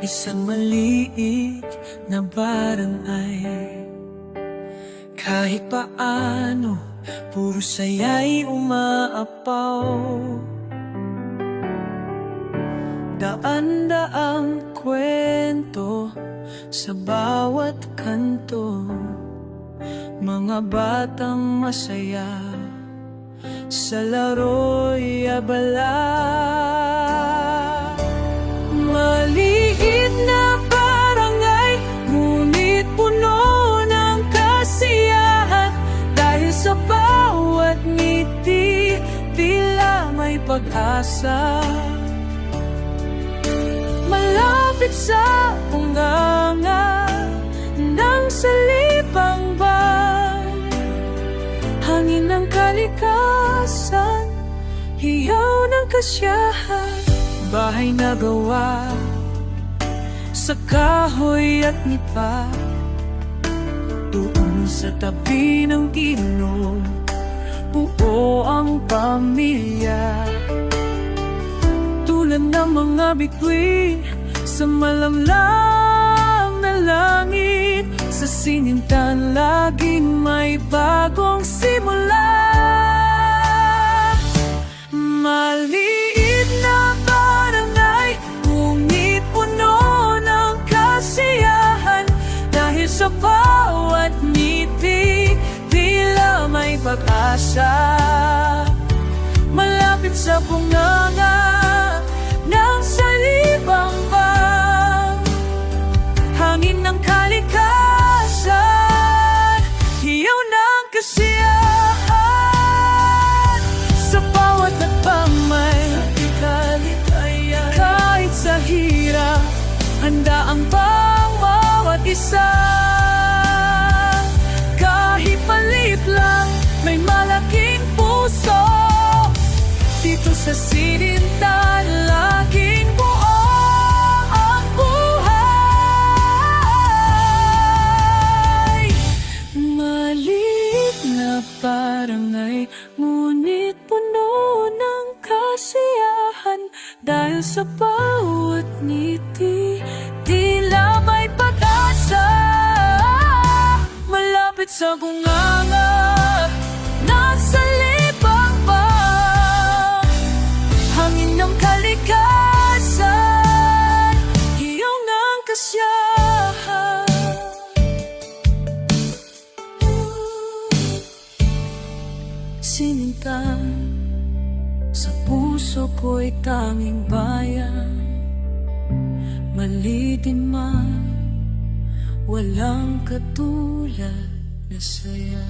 isang maliit na barangay. Kahit paano, puro saya'y umaapaw. Daan-daang kwento sa bawat kanto, mga batang masaya sa laro'y abala. Maliit na barangay, ngunit puno ng kasiyahan. Dahil sa bawat ngiti, tila may pag-asa. Malapit sa bunganga ng salibang ban, hangin ng kalikasan, hiyaw ng kasiyahan. Bahay na gawa sa kahoy at nipa, doon sa tabi ng ilog, buo ang pamilya. Tulad ng mga bituin sa malamlam na langit, sa sinintan laging may bagong simula. Maliit na barangay, ngunit puno ng kasiyahan. Dahil sa bawat ngiti, tila may pag-asa. Malapit sa bunganga ng salibang ban, hangin ng kalikasan, hiyaw ng kasiyahan. Sa bawat nagpamay, kahit sa hirap, handa ang bawat isa. Kahit palit lang, may malaking puso. Dito sa sinintan, laging buo ang buhay. Maliit na barangay, ngunit puno ng kasiyahan. Dahil sa bawat ngiti, tila may pag-asa. Malapit sa bunganga ng salibang ban, hangin ng kalikasan, hiyaw ng kasiyahan. Sinintan sa puso ko'y tanging bayan, malitin man, walang katulad na saya.